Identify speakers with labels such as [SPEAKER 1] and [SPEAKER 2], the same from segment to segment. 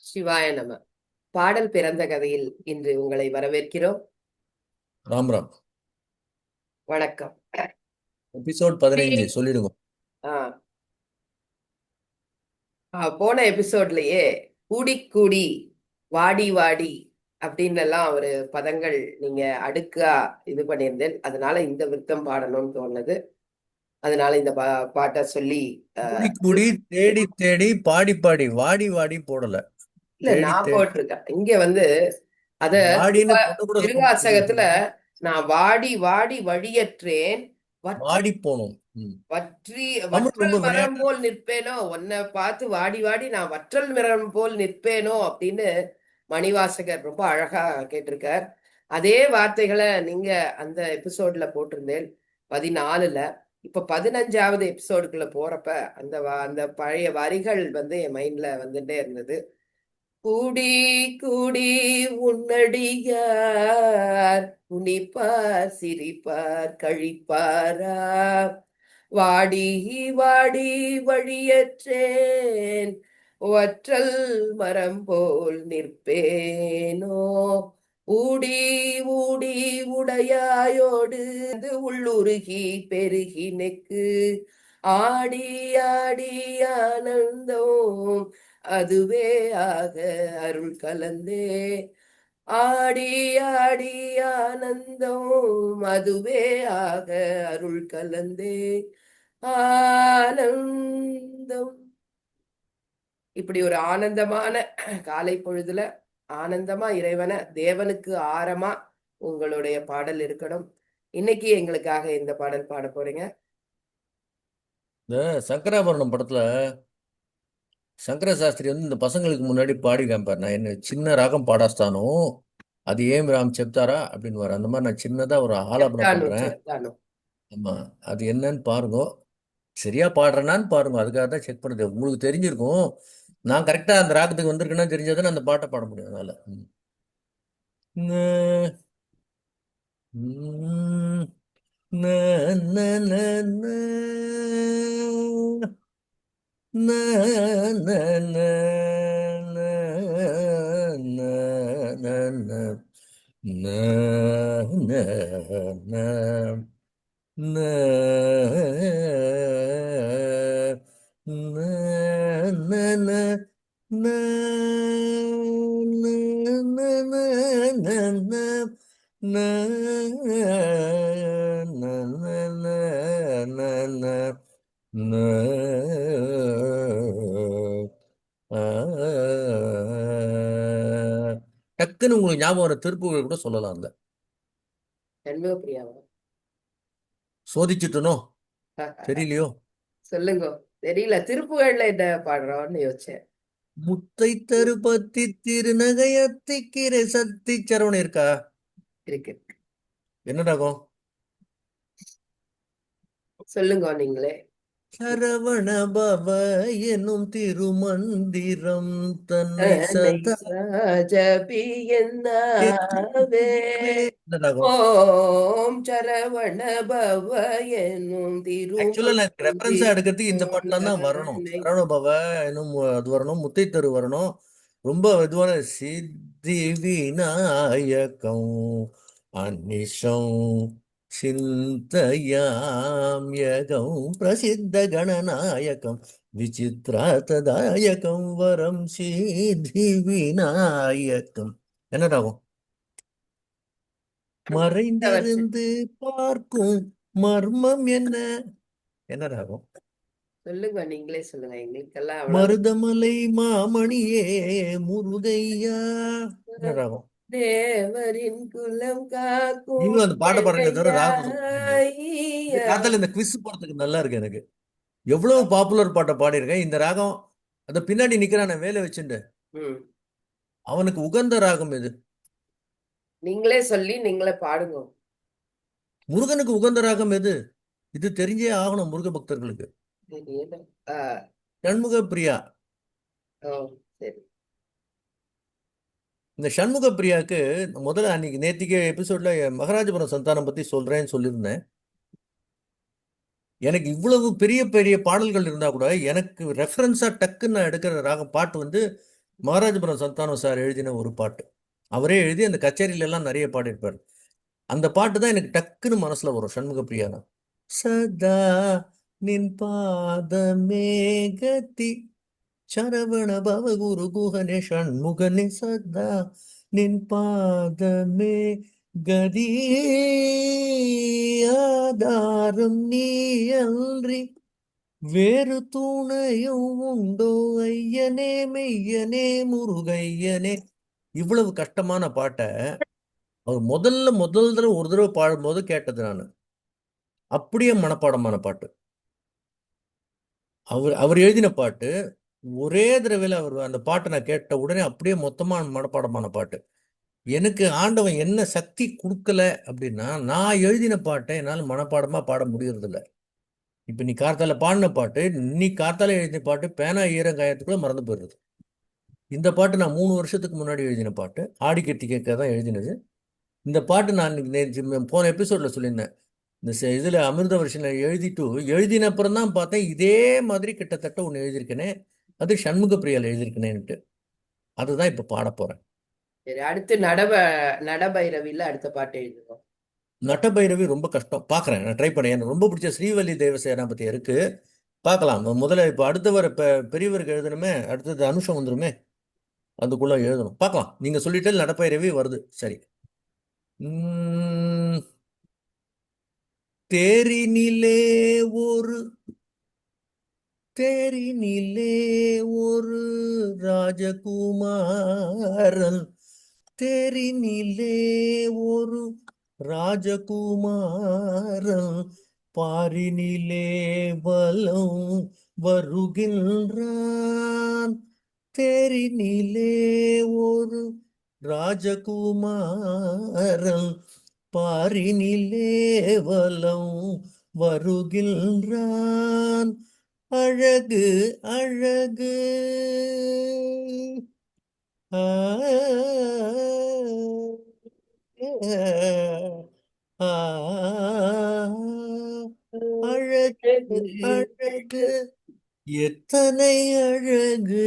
[SPEAKER 1] சிவாய நம. பாடல் பிறந்த கதையில் இன்று உங்களை வரவேற்கிறோம்.
[SPEAKER 2] ராம் ராம்.
[SPEAKER 1] வணக்கம்.
[SPEAKER 2] எபிசோட் 15 சொல்லிடுங்க.
[SPEAKER 1] ஆ, போன எபிசோட்லயே கூடி கூடி வாடி வாடி அப்படின்னு எல்லாம் ஒரு பதங்கள் நீங்க அடுக்கா இது பண்ணியிருந்தேன். அதனால இந்த விருத்தம் பாடணும்னு தோணுது. அதனால இந்த பாட்டை சொல்லி
[SPEAKER 2] கூடி கூடி தேடி தேடி பாடி பாடி வாடி வாடி போடல.
[SPEAKER 1] இல்ல
[SPEAKER 2] தேடி
[SPEAKER 1] நான்
[SPEAKER 2] தேடி
[SPEAKER 1] போட்டிருக்கேன் இங்க வந்து அத
[SPEAKER 2] வாடின்னு பொண்ணு கூட சொல்ல
[SPEAKER 1] திருவாசகத்துல
[SPEAKER 2] முடியாது.
[SPEAKER 1] நான் வாடி வாடி வழியற்றேன்
[SPEAKER 2] வாடி போகணும்.
[SPEAKER 1] வற்றி
[SPEAKER 2] தமிழ்
[SPEAKER 1] வற்றல்
[SPEAKER 2] ரொம்ப
[SPEAKER 1] மரம்
[SPEAKER 2] விளையாட்டு.
[SPEAKER 1] போல் நிற்பேனோ, உன்னை பார்த்து வாடி வாடி நான் வற்றல் மரம் போல் நிற்பேனோ அப்படின்னு மணிவாசகர் ரொம்ப அழகா கேட்டிருக்கார். அதே வார்த்தைகளை நீங்க அந்த எபிசோட்ல போட்டிருந்தேன் 14ல. இப்ப 15வது எபிசோடுக்குள்ள போறப்ப அந்த பழைய வரிகள் வந்து என் மைண்ட்ல வந்துட்டே இருந்தது. கூடி கூடி உன்னடியார் குனிப்பார் சிரிப்பார் கழிப்பாரா, வாடி வாடி வழியற்றேன் வற்றல் மரம் போல் நிற்பேனோ, ஊடி ஊடி உடையாயோடு உள்ளுருகி பெருகி நெக்கு ஆடி ஆடி ஆனந்தம் அதுவே ஆக அருள் கலந்தே, ஆடி ஆடி ஆனந்தம் அதுவே ஆக அருள் கலந்தே ஆனந்தம். இப்படி ஒரு ஆனந்தமான காலை பொழுதுல ஆனந்தமா இறைவன தேவனுக்கு ஆரமா உங்களுடைய பாடல் இருக்கணும். இன்னைக்கு எங்களுக்காக இந்த பாடல் பாட போறீங்க?
[SPEAKER 2] இந்த சங்கராபரணம் படத்துல சங்கர சாஸ்திரி வந்து இந்த பசங்களுக்கு முன்னாடி பாடி காமிப்பார். நான் என்ன சின்ன ராகம் பாடாஸ்தானோ அது ஏம் ராம் செப்தாரா அப்படின்னு வர அந்த மாதிரி நான் சின்னதா ஒரு ஆலாபனம்
[SPEAKER 1] செப்டானு
[SPEAKER 2] பண்றேன்.
[SPEAKER 1] செப்டானு.
[SPEAKER 2] ஆமா, அது என்னன்னு பாருங்க. சரியா பாடுறேனான்னு பாருங்க. அதுக்காக தான் செக் பண்ணுது. உங்களுக்கு தெரிஞ்சிருக்கும். நான் கரெக்டா அந்த ராகத்துக்கு வந்திருக்கேன்னா தெரிஞ்சாதான் அந்த பாட்டை பாட முடியும். அதனால ந- ம், ந, ந, ந, ந, ந, ந, ந, ந, ந, ந, ந, ந, ந, ந, ந, ந, ந, ந, ந, டக்குன்னு உங்களுக்கு ஞாபகம் வர திருப்புகள் கூட சொல்லலாம். அந்த
[SPEAKER 1] சண்முக பிரியாவா?
[SPEAKER 2] சோதிச்சுட்டனோ தெரியலையோ.
[SPEAKER 1] சொல்லுங்க. தெரியல, திருப்புகழ்ல என்ன பாடுறோம்னு யோசிச்சேன்.
[SPEAKER 2] முத்தை தருபத்தி திருநகையத்திக்கிரை சத்தி சரவணன் இருக்கா?
[SPEAKER 1] இருக்கு.
[SPEAKER 2] என்ன ராகம்?
[SPEAKER 1] சொல்லுங்க நீங்களே.
[SPEAKER 2] சரவண பவ எனும் திருமந்திரம் தன்னை
[SPEAKER 1] தன்னை
[SPEAKER 2] சதா
[SPEAKER 1] சாஜபி என்னாவே,
[SPEAKER 2] என்ன ராகம்?
[SPEAKER 1] ஓம் சரவண பவ எனும்
[SPEAKER 2] ஆக்சுவலா நான் ரெஃபரன்ஸா எடுக்கிறதுக்கு இந்த
[SPEAKER 1] திருமந்திரம்
[SPEAKER 2] பாட்டுல தான் வரணும்.
[SPEAKER 1] தன்னை.
[SPEAKER 2] சரவண பவ என்னும் அது வரணும். முத்தை தரு வரணும். ரொம்ப இதுவான சித்தி விநாயகம் அந்நிஷம் சிந்தயாம் யகம் பிரசித்த கணநாயகம் விசித்ரார்த்ததாயகம் வரம் சித்தி விநாயகம். என்னடாகும்?
[SPEAKER 1] இந்த வருஷம்
[SPEAKER 2] மறைந்திருந்து பார்க்கும் மர்மம் என்ன? என்னடாகும்?
[SPEAKER 1] சொல்லுங்க, நீங்களே சொல்லுங்க, எங்களுக்கெல்லாம் அவ்வளவு.
[SPEAKER 2] மருதமலை மாமணியே முருகையா. என்னடாகும்?
[SPEAKER 1] தேவரின் குலம் காக்கும்
[SPEAKER 2] நீங்களும் அந்த பாட்டை பாருங்க, தவிர
[SPEAKER 1] எனையா
[SPEAKER 2] ராகம் சொல்ல மாட்டீங்க. இந்த
[SPEAKER 1] ஐயா.
[SPEAKER 2] காலத்துல இந்த குவிஸ் போறதுக்கு நல்லா இருக்கு எனக்கு. எவ்வளவு பாப்புலர் பாட்டை பாடியிருக்கேன். இந்த ராகம் அந்த பின்னாடி நிக்கிறான வேலை வச்சுட்டு
[SPEAKER 1] ம்.
[SPEAKER 2] அவனுக்கு உகந்த ராகம் எது?
[SPEAKER 1] நீங்களே சொல்லி நீங்களே பாடுங்க.
[SPEAKER 2] முருகனுக்கு உகந்த ராகம் எது? இது தெரிஞ்சே ஆகணும் முருக பக்தர்களுக்கு.
[SPEAKER 1] தெரியல. ஆ.
[SPEAKER 2] சண்முக பிரியா.
[SPEAKER 1] ஓ, சரி.
[SPEAKER 2] இந்த சண்முக பிரியாக்கு முதல்ல அன்னைக்கு நேத்திக்கு எபிசோட்ல மகாராஜபுரம் சந்தானம் பத்தி சொல்றேன்னு சொல்லியிருந்தேன். எனக்கு இவ்வளவு பெரிய பெரிய பாடல்கள் இருந்தா கூட எனக்கு ரெஃபரன்ஸா டக்குன்னு நான் எடுக்கிற ராகம் பாட்டு வந்து மகாராஜபுரம் சந்தானம் சார் எழுதின ஒரு பாட்டு. அவரே எழுதி அந்த கச்சேரியில எல்லாம் நிறைய பாடியிருப்பார். அந்த பாட்டு தான் எனக்கு டக்குன்னு மனசுல வரும், சண்முக பிரியானா. சதா நின் பாதமே கதி சரவண பவகுரு குஹனே ஷண்முகனே சதா நின் பாதமே கதி ஆதாரம் நீ அன்றி வேறு துணையும் உண்டோ ஐயனே மெய்யனே முருகையனே. இவ்வளவு கஷ்டமான பாட்டை அவர் முதல் தடவை ஒரு தடவை பாடும்போது கேட்டது நான். அப்படியே மனப்பாடமான பாட்டு. அவர் அவர் எழுதின பாட்டு. ஒரே தடவையில் அவர் அந்த பாட்டை நான் கேட்ட உடனே அப்படியே மொத்தமான மனப்பாடமான பாட்டு. எனக்கு ஆண்டவன் என்ன சக்தி கொடுக்கல அப்படின்னா, நான் எழுதின பாட்டை என்னால் மனப்பாடமா பாட முடியறதில்ல. இப்ப நீ கார்த்தால பாடின பாட்டு, நீ கார்த்தால எழுதின பாட்டு பேனா ஈரம் காயத்துக்குள்ள மறந்து போயிடுறது. இந்த பாட்டு நான் 3 வருஷத்துக்கு முன்னாடி எழுதின பாட்டு. ஆடி கிருத்திகைக்காக தான் எழுதினது. இந்த பாட்டு நான் போன எபிசோட்ல சொல்லியிருந்தேன். இந்த இதுல அமிர்த வருஷனை எழுதின அப்புறம் தான் பார்த்தேன், இதே மாதிரி கிட்டத்தட்ட ஒன்று எழுதியிருக்கேனே, அது சண்முக பிரியால எழுதியிருக்கேனேன்ட்டு. அதுதான் இப்ப பாட போறேன்.
[SPEAKER 1] சரி, அடுத்து நடபைரவில அடுத்த பாட்டு எழுதுவோம்.
[SPEAKER 2] நட்டபைரவி ரொம்ப கஷ்டம். பார்க்குறேன், நான் ட்ரை பண்ணேன். எனக்கு ரொம்ப பிடிச்ச ஸ்ரீவல்லி தேவசேனாபதி இருக்கு. பார்க்கலாம். முதல்ல இப்போ அடுத்த வர பெரியவருக்கு எழுதணுமே, அடுத்தது அனுஷம் வந்துருமே, அதுக்குள்ள எழுதணும். பார்க்கலாம். நீங்க சொல்லிட்டு நடப்பைரவி வருது. சரி. உம், தேரினிலே ஒரு தேரினிலே ஒரு ராஜகுமாரன், தேரினிலே ஒரு ராஜகுமாரன், பாரினிலே வலம் வருகின்றான். தேரினிலே ஒரு ராஜகுமாரன், பாரினிலே வலம் வருகின்றான். அழகு அழகு ஆ, ஆ, அழகு அழகு எத்தனை அழகு,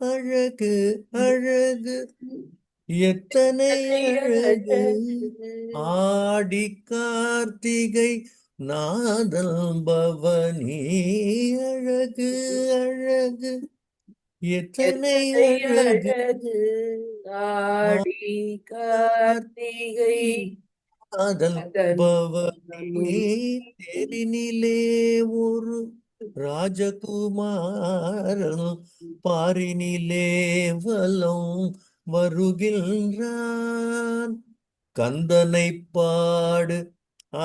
[SPEAKER 2] அழகு அழகு எத்தனை அழகு, ஆடி கார்த்திகை நாதல் பவனி, அழகு அழகு எத்தனை
[SPEAKER 1] எத்தனை
[SPEAKER 2] அழகு,
[SPEAKER 1] அழகு ஆடி கார்த்திகை
[SPEAKER 2] காதல்
[SPEAKER 1] மகன்
[SPEAKER 2] பவனி, தேரினிலே ஒரு ராஜகுமாரன், பாரினிலே வலம் வருகின்றான். கந்தனை பாடு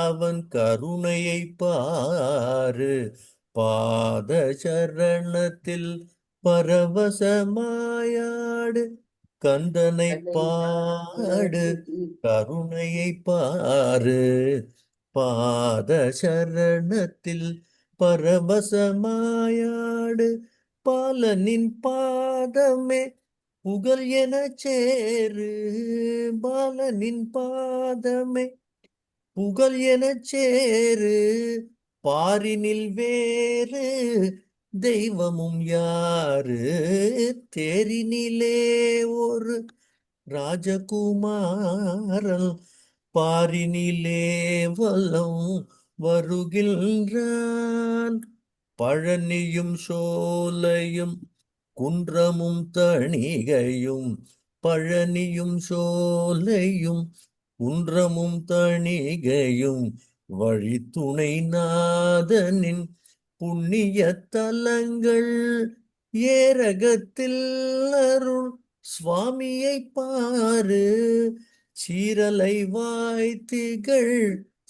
[SPEAKER 2] அவன் கருணையை பாரு, பாத சரணத்தில் பரவசமாயாடு. கந்தனை பாடு கருணையை பாரு, பாத சரணத்தில் பரவசமாயாடு. பாலனின் பாதமே புகழ் எனச் சேரு, பாலனின் பாதமே புகழ் எனச் சேரு. பாரினில் வேறு தெய்வமும் யாரு, தேரினிலே ஒரு ராஜகுமாரன், பாரினிலே வலம் வருகின்றான். பழனியும் சோலையும் குன்றமும் தணிகையும், பழனியும் சோலையும் குன்றமும் தணிகையும், வழித்துணை நாதனின் புண்ணிய தலங்கள், ஏரகத்தில் அருள் சுவாமியை பாரு, சீரலை வாய்த்திகள்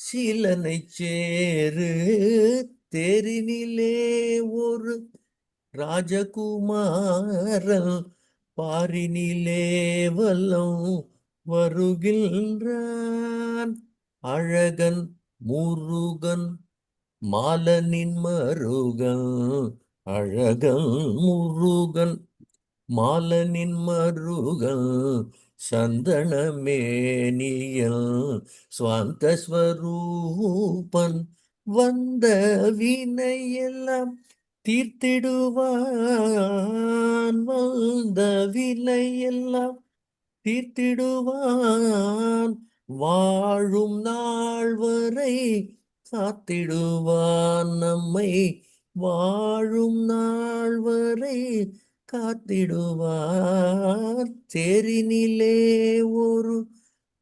[SPEAKER 2] சீலனை சேரு. தேரினிலே ஒரு ராஜகுமாரன், பாரினிலே வலம் வருகின்றான். அழகன் முருகன் மாலனின் மருகன், அழகன் முருகன் மாலனின் மருகன், சந்தனமேனியல் சுவாந்த ஸ்வரூபன், வந்த வினையெல்லாம் தீர்த்திடுவான், வந்த இல்லை எல்லாம் தீர்த்திடுவான், வாழும் நாள் வரை காத்திடுவான் நம்மை, வாழும் நாள் வரை காத்திடுவான். தேரினிலே ஒரு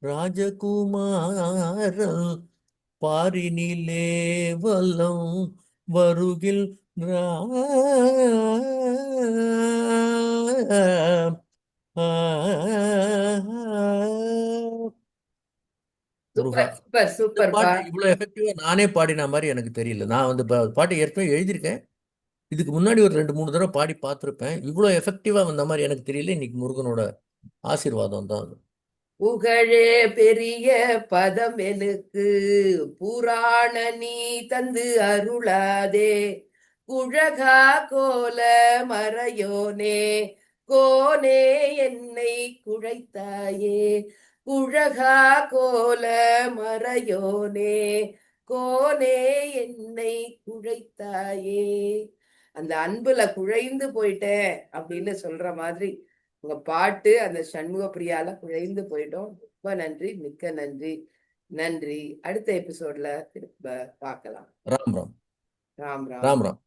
[SPEAKER 2] ராஜகுமாரன், பாரினிலே வலம் வருகின்றான். முருகா,
[SPEAKER 1] சூப்பர் சூப்பர்
[SPEAKER 2] இந்த
[SPEAKER 1] சூப்பர்ப்பா.
[SPEAKER 2] பாட்டு இவ்வளவு எஃபெக்டிவா நானே பாடின மாதிரி எனக்கு தெரியல. நான் வந்து பாட்டு ஏற்கனவே எழுதியிருக்கேன். இதுக்கு முன்னாடி ஒரு 2 3 தடவை பாடி பார்த்துருப்பேன். இவ்வளவு எஃபெக்டிவா வந்த மாதிரி எனக்கு தெரியல. இன்னைக்கு முருகனோட ஆசீர்வாதம் தான் அது.
[SPEAKER 1] புகழே பெரிய பதம் எனக்கு புராண நீ தந்து அருளாதே, குழகா கோல மறையோனே கோனே என்னை குழைத்தாயே, குழகா கோல மறையோனே கோனே என்னை குழைத்தாயே. அந்த அன்புல குழைந்து போயிட்டேன் அப்படின்னு சொல்ற மாதிரி உங்க பாட்டு அந்த சண்முக பிரியால குழைந்து போயிட்டோம். ரொம்ப நன்றி, மிக்க நன்றி. நன்றி. அடுத்த எபிசோட்ல திரும்ப பார்க்கலாம்.
[SPEAKER 2] ராம் ராம்.
[SPEAKER 1] ராம் ராம்.
[SPEAKER 2] ராம் ராம்.